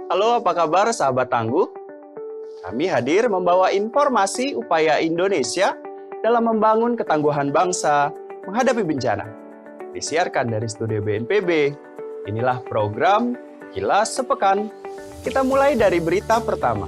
Halo, apa kabar sahabat tangguh? Kami hadir membawa informasi upaya Indonesia dalam membangun ketangguhan bangsa menghadapi bencana. Disiarkan dari studio BNPB. Inilah program Kilas Sepekan. Kita mulai dari berita pertama.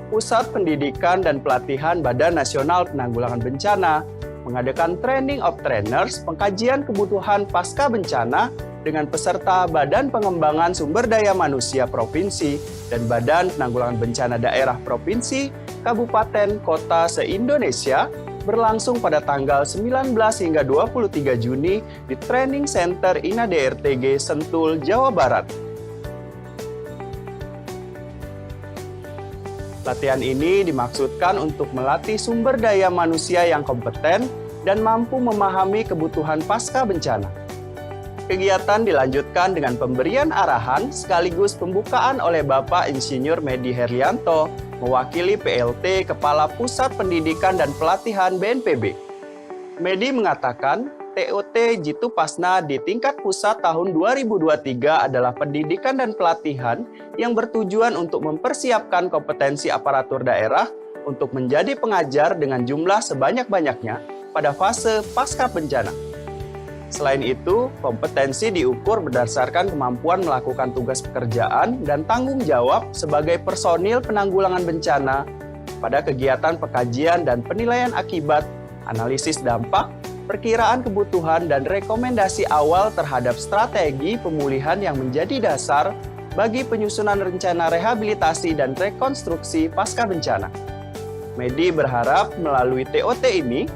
Pusat Pendidikan dan Pelatihan Badan Nasional Penanggulangan Bencana mengadakan Training of Trainers pengkajian kebutuhan pasca bencana dengan peserta Badan Pengembangan Sumber Daya Manusia Provinsi dan Badan Penanggulangan Bencana Daerah Provinsi, Kabupaten, Kota se-Indonesia berlangsung pada tanggal 19 hingga 23 Juni di Training Center INA DRTG Sentul, Jawa Barat. Latihan ini dimaksudkan untuk melatih sumber daya manusia yang kompeten dan mampu memahami kebutuhan pasca bencana. Kegiatan dilanjutkan dengan pemberian arahan sekaligus pembukaan oleh Bapak Insinyur Medi Herlianto, mewakili PLT Kepala Pusat Pendidikan dan Pelatihan BNPB. Medi mengatakan, TOT Jitu Pasna di tingkat pusat tahun 2023 adalah pendidikan dan pelatihan yang bertujuan untuk mempersiapkan kompetensi aparatur daerah untuk menjadi pengajar dengan jumlah sebanyak-banyaknya pada fase pasca bencana. Selain itu, kompetensi diukur berdasarkan kemampuan melakukan tugas pekerjaan dan tanggung jawab sebagai personil penanggulangan bencana pada kegiatan pengkajian dan penilaian akibat, analisis dampak, perkiraan kebutuhan, dan rekomendasi awal terhadap strategi pemulihan yang menjadi dasar bagi penyusunan rencana rehabilitasi dan rekonstruksi pasca bencana. Medi berharap melalui TOT ini,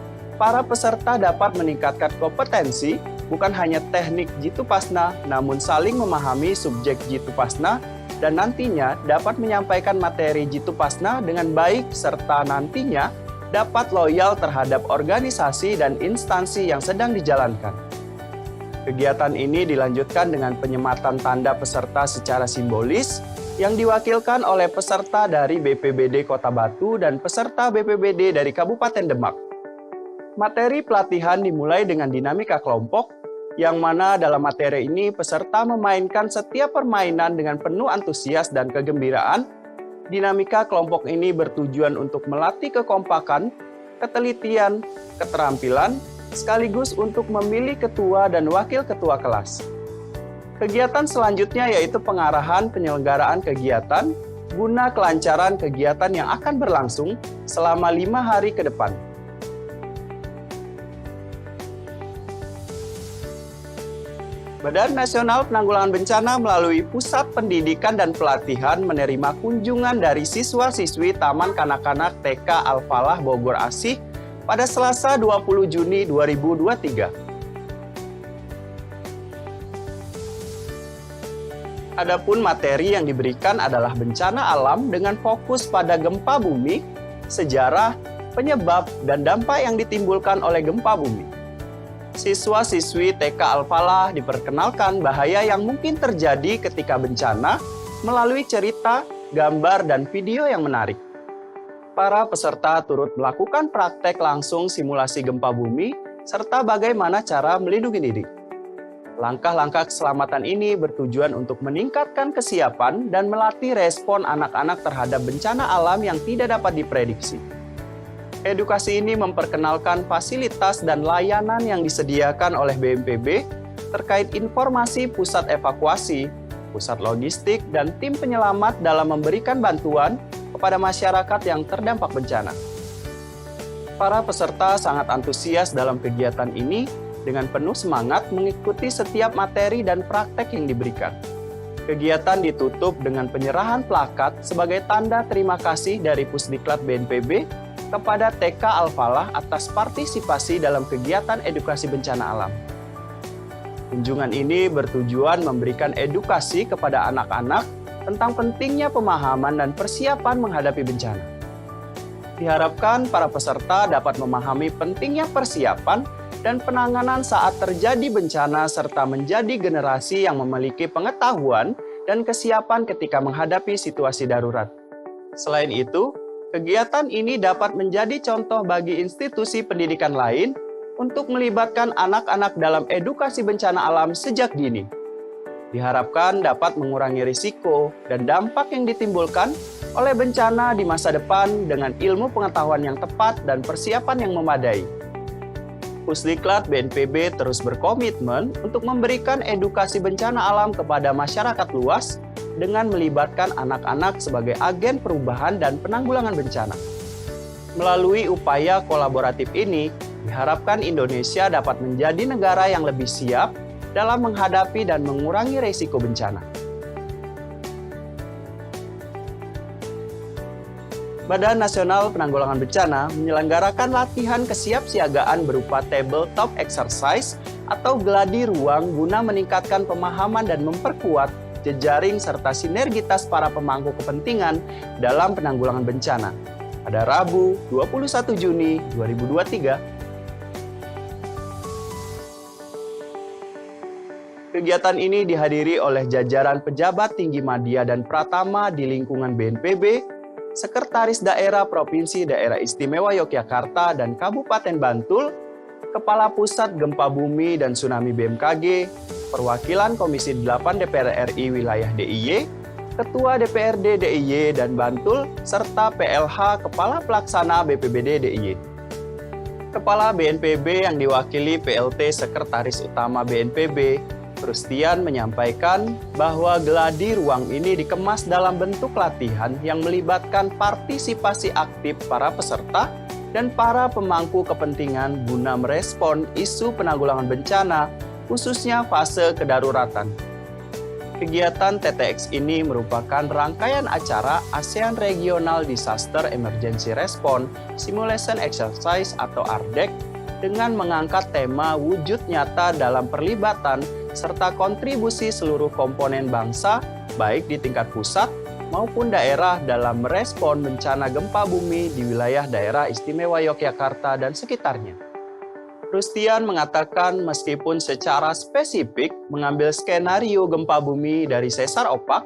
para peserta dapat meningkatkan kompetensi bukan hanya teknik Jitu Pasna, namun saling memahami subjek Jitu Pasna dan nantinya dapat menyampaikan materi Jitu Pasna dengan baik serta nantinya dapat loyal terhadap organisasi dan instansi yang sedang dijalankan. Kegiatan ini dilanjutkan dengan penyematan tanda peserta secara simbolis yang diwakilkan oleh peserta dari BPBD Kota Batu dan peserta BPBD dari Kabupaten Demak. Materi pelatihan dimulai dengan dinamika kelompok, yang mana dalam materi ini peserta memainkan setiap permainan dengan penuh antusias dan kegembiraan. Dinamika kelompok ini bertujuan untuk melatih kekompakan, ketelitian, keterampilan, sekaligus untuk memilih ketua dan wakil ketua kelas. Kegiatan selanjutnya yaitu pengarahan penyelenggaraan kegiatan guna kelancaran kegiatan yang akan berlangsung selama 5 hari ke depan. Badan Nasional Penanggulangan Bencana melalui Pusat Pendidikan dan Pelatihan menerima kunjungan dari siswa-siswi Taman Kanak-Kanak TK Al-Falah Bogor Asih pada Selasa 20 Juni 2023. Adapun materi yang diberikan adalah bencana alam dengan fokus pada gempa bumi, sejarah, penyebab, dan dampak yang ditimbulkan oleh gempa bumi. Siswa-siswi TK Al-Falah diperkenalkan bahaya yang mungkin terjadi ketika bencana melalui cerita, gambar, dan video yang menarik. Para peserta turut melakukan praktek langsung simulasi gempa bumi, serta bagaimana cara melindungi diri. Langkah-langkah keselamatan ini bertujuan untuk meningkatkan kesiapan dan melatih respon anak-anak terhadap bencana alam yang tidak dapat diprediksi. Edukasi ini memperkenalkan fasilitas dan layanan yang disediakan oleh BNPB terkait informasi pusat evakuasi, pusat logistik, dan tim penyelamat dalam memberikan bantuan kepada masyarakat yang terdampak bencana. Para peserta sangat antusias dalam kegiatan ini dengan penuh semangat mengikuti setiap materi dan praktek yang diberikan. Kegiatan ditutup dengan penyerahan plakat sebagai tanda terima kasih dari Pusdiklat BNPB kepada TK Al-Falah atas partisipasi dalam kegiatan edukasi bencana alam. Kunjungan ini bertujuan memberikan edukasi kepada anak-anak tentang pentingnya pemahaman dan persiapan menghadapi bencana. Diharapkan para peserta dapat memahami pentingnya persiapan dan penanganan saat terjadi bencana serta menjadi generasi yang memiliki pengetahuan dan kesiapan ketika menghadapi situasi darurat. Selain itu, kegiatan ini dapat menjadi contoh bagi institusi pendidikan lain untuk melibatkan anak-anak dalam edukasi bencana alam sejak dini. diharapkan dapat mengurangi risiko dan dampak yang ditimbulkan oleh bencana di masa depan dengan ilmu pengetahuan yang tepat dan persiapan yang memadai. Pusdiklat BNPB terus berkomitmen untuk memberikan edukasi bencana alam kepada masyarakat luas dengan melibatkan anak-anak sebagai agen perubahan dan penanggulangan bencana. Melalui upaya kolaboratif ini, diharapkan Indonesia dapat menjadi negara yang lebih siap dalam menghadapi dan mengurangi risiko bencana. Badan Nasional Penanggulangan Bencana menyelenggarakan latihan kesiapsiagaan berupa tabletop exercise atau gladi ruang guna meningkatkan pemahaman dan memperkuat jejaring serta sinergitas para pemangku kepentingan dalam penanggulangan bencana pada Rabu 21 Juni 2023. Kegiatan ini dihadiri oleh jajaran pejabat tinggi madya dan pratama di lingkungan BNPB, Sekretaris Daerah Provinsi Daerah Istimewa Yogyakarta dan Kabupaten Bantul, Kepala Pusat Gempa Bumi dan Tsunami BMKG, perwakilan Komisi 8 DPR RI Wilayah DIY, Ketua DPRD DIY dan Bantul, serta PLH Kepala Pelaksana BPBD DIY. Kepala BNPB yang diwakili PLT Sekretaris Utama BNPB, Rustian menyampaikan bahwa gladi ruang ini dikemas dalam bentuk latihan yang melibatkan partisipasi aktif para peserta dan para pemangku kepentingan guna merespon isu penanggulangan bencana, khususnya fase kedaruratan. Kegiatan TTX ini merupakan rangkaian acara ASEAN Regional Disaster Emergency Response Simulation Exercise atau ARDEC dengan mengangkat tema wujud nyata dalam perlibatan serta kontribusi seluruh komponen bangsa, baik di tingkat pusat maupun daerah dalam merespon bencana gempa bumi di wilayah daerah istimewa Yogyakarta dan sekitarnya. Rustian mengatakan meskipun secara spesifik mengambil skenario gempa bumi dari sesar opak,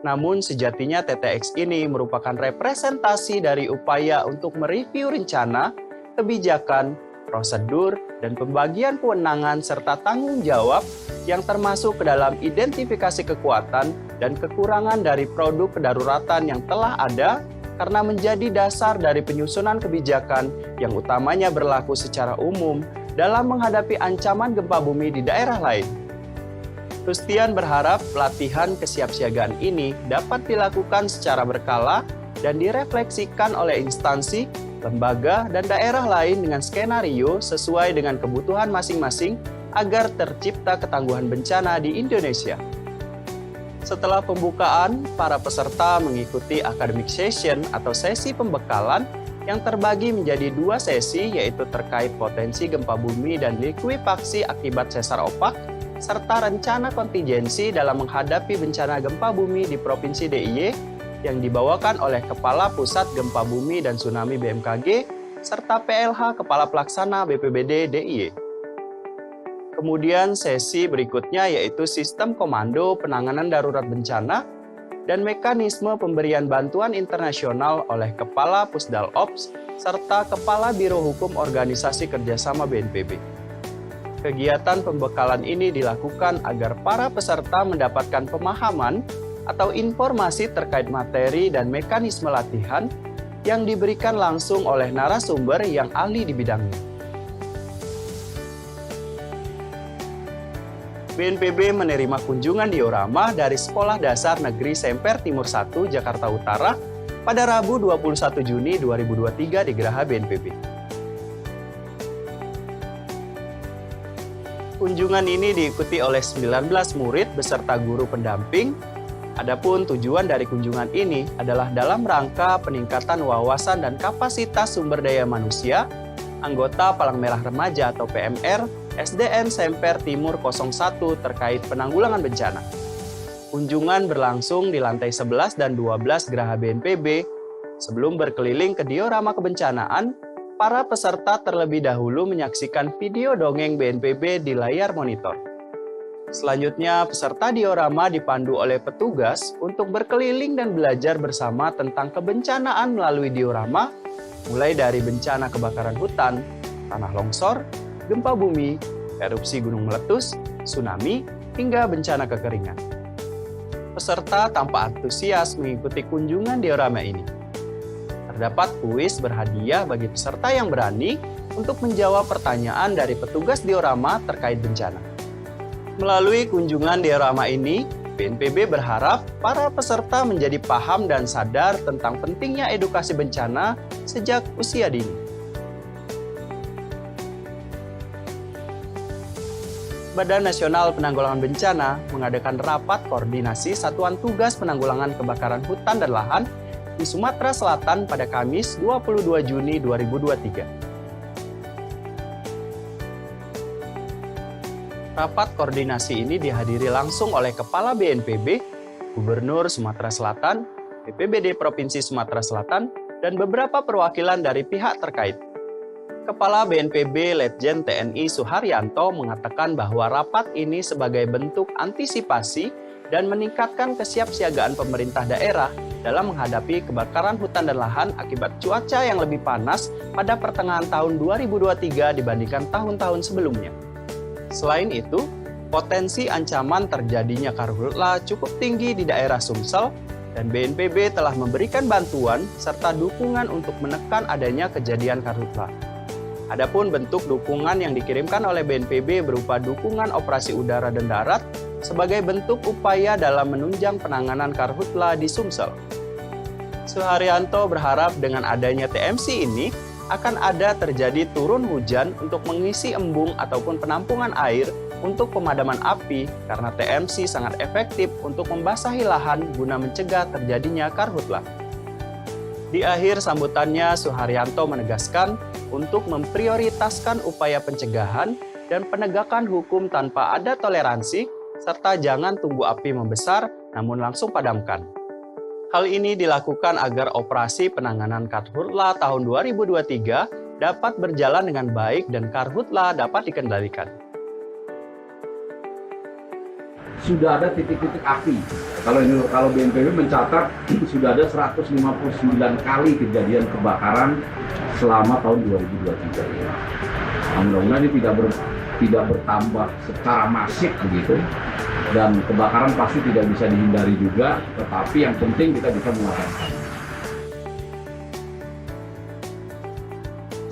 namun sejatinya TTX ini merupakan representasi dari upaya untuk mereview rencana, kebijakan, prosedur, dan pembagian kewenangan serta tanggung jawab yang termasuk ke dalam identifikasi kekuatan dan kekurangan dari produk kedaruratan yang telah ada karena menjadi dasar dari penyusunan kebijakan yang utamanya berlaku secara umum dalam menghadapi ancaman gempa bumi di daerah lain. Rustian berharap latihan kesiapsiagaan ini dapat dilakukan secara berkala dan direfleksikan oleh instansi, lembaga, dan daerah lain dengan skenario sesuai dengan kebutuhan masing-masing agar tercipta ketangguhan bencana di Indonesia. Setelah pembukaan, para peserta mengikuti academic session atau sesi pembekalan yang terbagi menjadi 2 sesi, yaitu terkait potensi gempa bumi dan likuifaksi akibat sesar opak, serta rencana kontingensi dalam menghadapi bencana gempa bumi di Provinsi DIY yang dibawakan oleh Kepala Pusat Gempa Bumi dan Tsunami BMKG, serta PLH Kepala Pelaksana BPBD DIY. Kemudian sesi berikutnya yaitu sistem komando penanganan darurat bencana dan mekanisme pemberian bantuan internasional oleh Kepala Pusdal Ops serta Kepala Biro Hukum Organisasi Kerjasama BNPB. Kegiatan pembekalan ini dilakukan agar para peserta mendapatkan pemahaman atau informasi terkait materi dan mekanisme latihan yang diberikan langsung oleh narasumber yang ahli di bidangnya. BNPB menerima kunjungan diorama dari Sekolah Dasar Negeri Semper Timur 1, Jakarta Utara pada Rabu 21 Juni 2023 di Geraha BNPB. Kunjungan ini diikuti oleh 19 murid beserta guru pendamping. Adapun tujuan dari kunjungan ini adalah dalam rangka peningkatan wawasan dan kapasitas sumber daya manusia anggota Palang Merah Remaja atau PMR SDN Semper Timur 01 terkait penanggulangan bencana. Kunjungan berlangsung di lantai 11 dan 12 Geraha BNPB. Sebelum berkeliling ke diorama kebencanaan, para peserta terlebih dahulu menyaksikan video dongeng BNPB di layar monitor. Selanjutnya, peserta diorama dipandu oleh petugas untuk berkeliling dan belajar bersama tentang kebencanaan melalui diorama, mulai dari bencana kebakaran hutan, tanah longsor, gempa bumi, erupsi gunung meletus, tsunami, hingga bencana kekeringan. Peserta tampak antusias mengikuti kunjungan diorama ini. Terdapat kuis berhadiah bagi peserta yang berani untuk menjawab pertanyaan dari petugas diorama terkait bencana. Melalui kunjungan diorama ini, BNPB berharap para peserta menjadi paham dan sadar tentang pentingnya edukasi bencana sejak usia dini. Badan Nasional Penanggulangan Bencana mengadakan rapat koordinasi Satuan Tugas Penanggulangan Kebakaran Hutan dan Lahan di Sumatera Selatan pada Kamis 22 Juni 2023. Rapat koordinasi ini dihadiri langsung oleh Kepala BNPB, Gubernur Sumatera Selatan, BPBD Provinsi Sumatera Selatan, dan beberapa perwakilan dari pihak terkait. Kepala BNPB Letjen TNI Suharyanto mengatakan bahwa rapat ini sebagai bentuk antisipasi dan meningkatkan kesiapsiagaan pemerintah daerah dalam menghadapi kebakaran hutan dan lahan akibat cuaca yang lebih panas pada pertengahan tahun 2023 dibandingkan tahun-tahun sebelumnya. Selain itu, potensi ancaman terjadinya karhutla cukup tinggi di daerah Sumsel dan BNPB telah memberikan bantuan serta dukungan untuk menekan adanya kejadian karhutla. Adapun bentuk dukungan yang dikirimkan oleh BNPB berupa dukungan operasi udara dan darat sebagai bentuk upaya dalam menunjang penanganan karhutla di Sumsel. Suharyanto berharap dengan adanya TMC ini akan ada terjadi turun hujan untuk mengisi embung ataupun penampungan air untuk pemadaman api karena TMC sangat efektif untuk membasahi lahan guna mencegah terjadinya karhutla. Di akhir sambutannya, Suharyanto menegaskan untuk memprioritaskan upaya pencegahan dan penegakan hukum tanpa ada toleransi, serta jangan tunggu api membesar namun langsung padamkan. Hal ini dilakukan agar operasi penanganan karhutla tahun 2023 dapat berjalan dengan baik dan karhutla dapat dikendalikan. Sudah ada titik-titik api. Kalau BNPB mencatat sudah ada 159 kali kejadian kebakaran selama tahun 2023. Nah, mudah-mudahan ini tidak bertambah secara masif begitu. Dan kebakaran pasti tidak bisa dihindari juga, tetapi yang penting kita bisa memadamkan.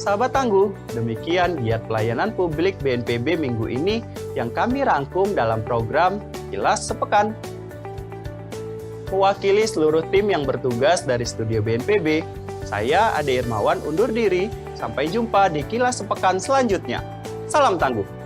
Sahabat Tangguh, demikian giat pelayanan publik BNPB minggu ini yang kami rangkum dalam program Kilas Sepekan. Mewakili seluruh tim yang bertugas dari studio BNPB, saya Ade Irmawan undur diri. Sampai jumpa di Kilas Sepekan selanjutnya. Salam Tangguh!